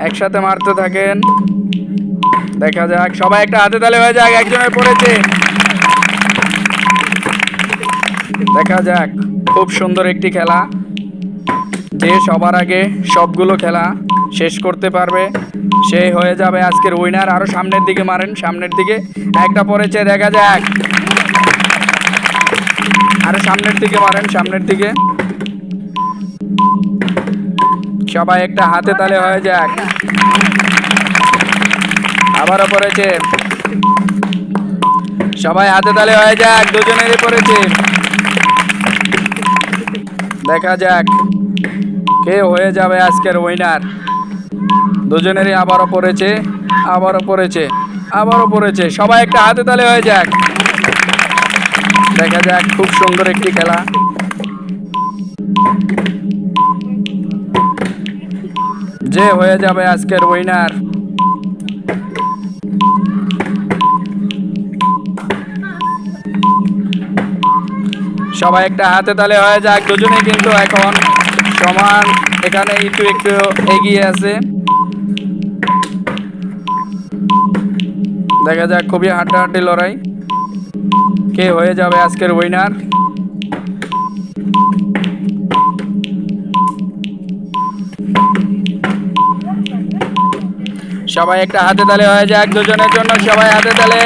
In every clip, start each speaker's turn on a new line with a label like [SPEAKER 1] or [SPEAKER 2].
[SPEAKER 1] একসাথে মারতে থাকেন। দেখা যাক, সবাই একটা হাতে তালে হয়ে যাক। একজনের পড়েছে, দেখা যাক। খুব সুন্দর একটি খেলা, যে সবার আগে সবগুলো খেলা শেষ করতে পারবে সে হয়ে যাবে আজকের উইনার। আরো সামনের দিকে মারেন, সামনের দিকে। একটা পড়েছে, দেখা যাক। আরো সামনের দিকে মারেন, সামনের দিকে। সবাই একটা হাতে তালে হয়ে যাক। আবারও পড়েছে, সবাই হাতে তালে হয়ে যাক। দুজনেরই পড়েছে, দেখা যাক কে হয়ে যাবে আজকের উইনার। দুজনেরই আবারও পড়েছে, আবারও পড়েছে, আবারও পড়েছে। সবাই একটা হাতে তালে হয়ে যাক। দেখা যাক, খুব সুন্দর একটি খেলা। যে হয়ে যাবে আজকের উইনার। সবাই একটা হাতে তালে হয়ে যাক। দুজনে কিন্তু এখন সমান, এখানে একটু একটু এগিয়ে আছে। দেখা যাক, খুবই হাড্ডাহাড্ডি লড়াই, কে হয়ে যাবে আজকের উইনার। সবাই একটা হাতে তালে হয়ে যাক দুজনের জন্য। সবাই হাতে তালে।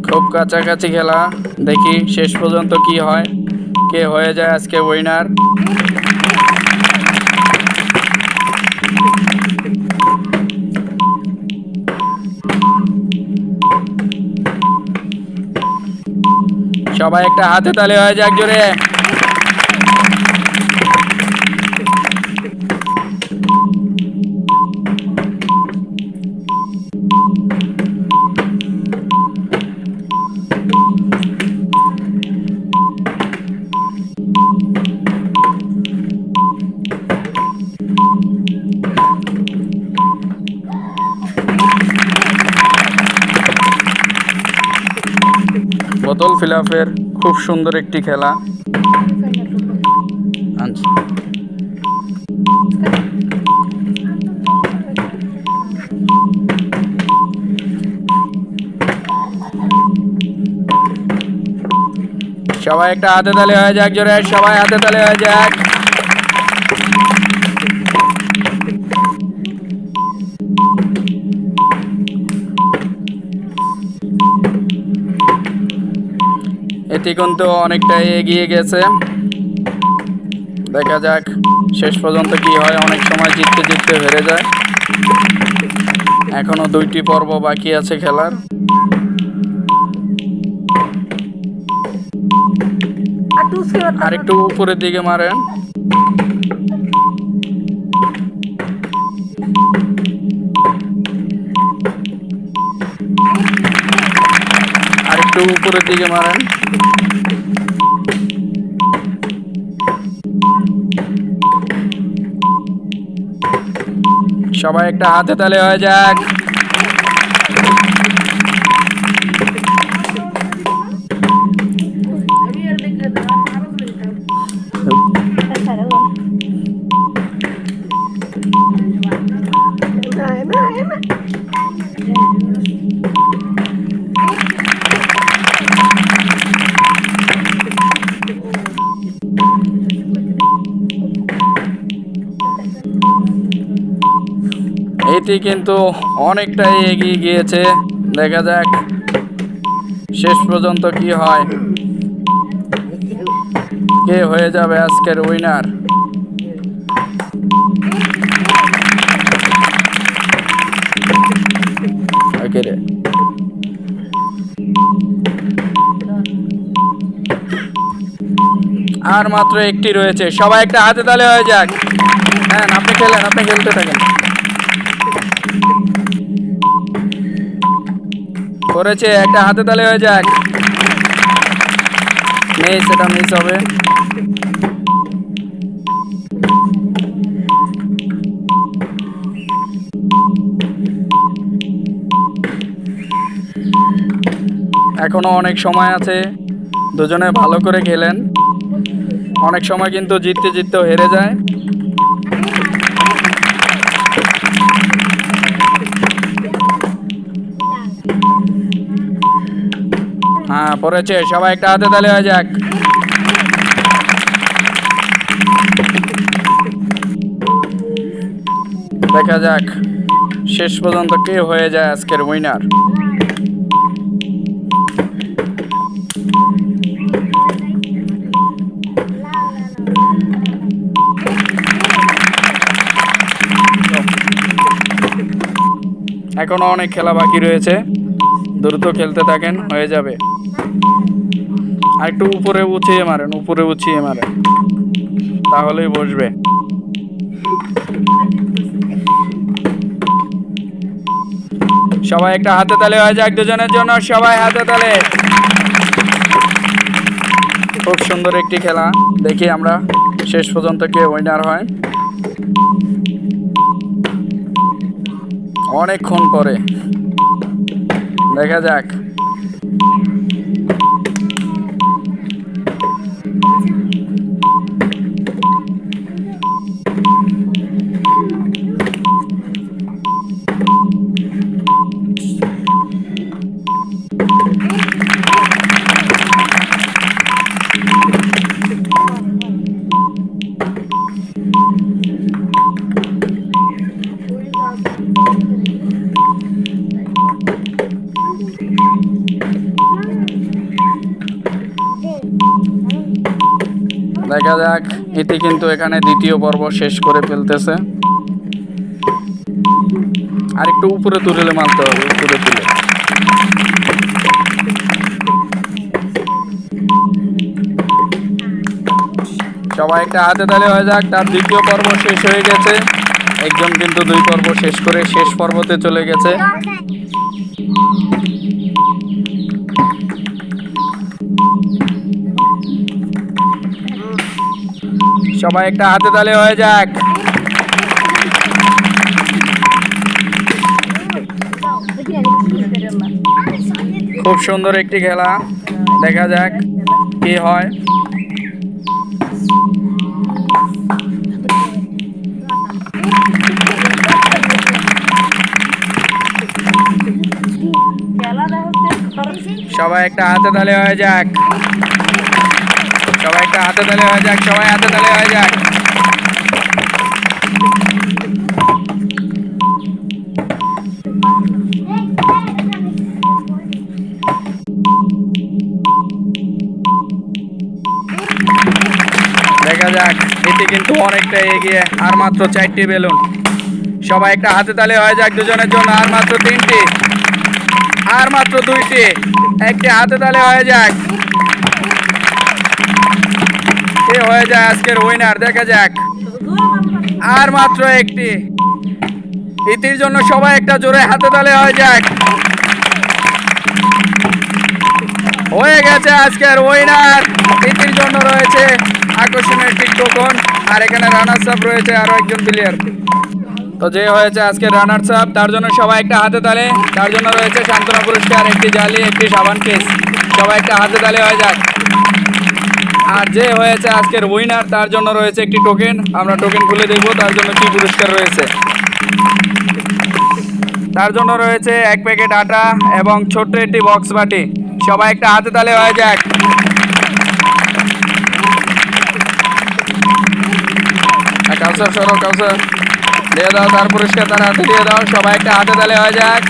[SPEAKER 1] খুব কাছাকাছি খেলা, দেখি শেষ পর্যন্ত কি হয়, কে হয়ে যায় আজকে উইনার। সবাই একটা হাতে তালে হয়ে যাক জোরে। বোতল ফিলাপের খুব সুন্দর একটি খেলা। সবাই একটা হাতে তালে হয়ে যাক জোরে। সবাই হাতে তালে হয়ে যাক। এটি কিন্তু অনেকটাই এগিয়ে গেছে। দেখা যাক শেষ পর্যন্ত কি হয়। অনেক সময় জিততে জিততে হেরে যায়। এখনো 2টি পর্ব বাকি আছে খেলার। আর একটু উপরের দিকে মারেন। আর একটু উপরের দিকে মারেন। সবাই একটা হাতে তালে হয়ে যাক। এটি কিন্তু অনেকটাই এগিয়ে গিয়েছে। দেখা যাক শেষ পর্যন্ত কি হয়, কে হয়ে যাবে আজকের উইনার। আর মাত্র একটি রয়েছে। সবাই একটা হাতে তালে হয়ে যাক। হ্যাঁ, আপনি খেলেন, আপনি খেলতে থাকেন। করেছে, একটা হাতে তালে হয়ে যাক। মিস, এটা মিস হবে। এখনো অনেক সময় আছে, দুজনে ভালো করে খেলেন। অনেক সময় কিন্তু জিততে জিততেও হেরে যায়। হ্যাঁ, পড়েছে। সবাই একটা হাতে তালি হয়ে যাক। দেখা যাক শেষ পর্যন্ত কে হয়ে যায় আজকের উইনার। এখনো অনেক খেলা বাকি রয়েছে, দ্রুত খেলতে থাকেন, হয়ে যাবে। আর একটু উপরে উঁচিয়ে মারেন, উপরে উঁচিয়ে মারেন, তাহলেই বসবে। সবাই একটা হাতে তালে হয়ে যাক দুজনের জন্য, সবাই হাতে তালে। খুব সুন্দর একটি খেলা, দেখি আমরা শেষ পর্যন্ত কে উইনার হয়। অনেকক্ষণ পরে দেখা যাক। দেখা যাক, ইতি কিন্তু এখানে দ্বিতীয় পর্ব শেষ করে ফেলতেছে। আর একটু উপরে তুলে মারতে হবে, উপরে তুলে। সবাই একটা হাতে তালে হয়ে যাক, তার দ্বিতীয় পর্ব শেষ হয়ে গেছে। একজন কিন্তু 2 পর্ব শেষ করে শেষ পর্বতে চলে গেছে। সবাই একটা হাতে তালে হয়ে যাক। খুব সুন্দর একটি খেলা, দেখা যাক কি হয়। সবাই একটা হাতে তালে হয়ে যাক, সবাই একটা হাতে তালে হয়ে যাক, সবাই হাতে তালে হয়ে যাক। দেখা যাক, এটি কিন্তু অনেকটা এগিয়ে, আর মাত্র 4টি বেলুন। সবাই একটা হাতে তালে হয়ে যাক দুজনের জন্য, আর মাত্র 3টি, আর মাত্র 2টি, একটি হাতে তালে হয়ে যাক। কে হয়ে যায় আজকের উইনার দেখা যাক। আর মাত্র একটি, ইতির জন্য সবাই একটা জোরে হাতে তালে হয়ে যাক। হয়ে গেছে আজকের উইনার। ইতির জন্য রয়েছে আকর্ষণীয় একটি টোকন, আর এখানে রানার্স আপ রয়েছে আরো একজন প্লেয়ার। তো যে হয়েছে আজকে রানার্স আপ, তার জন্য সবাই একটা হাতে তালে। তার জন্য রয়েছে সান্ত্বনা পুরস্কার, একটি জালি, একটি সাবান কেস। সবাই একটা হাতে তালে হয়ে যাক। আর যে হয়েছে আজকের উইনার, তার জন্য রয়েছে একটি টোকেন। আমরা টোকেন খুলে দেখব তার জন্য কি পুরস্কার রয়েছে। তার জন্য রয়েছে 1 প্যাকেট আটা এবং ছোট্ট একটি বক্স বাটি। সবাই একটা হাতে তালে হয়ে যাক। কাউসার সরো, কাউসার দিয়ে দাও তার পুরস্কার, তার হাতে দিয়ে দাও। সবাই একটা হাতে তালে হয়ে যাক।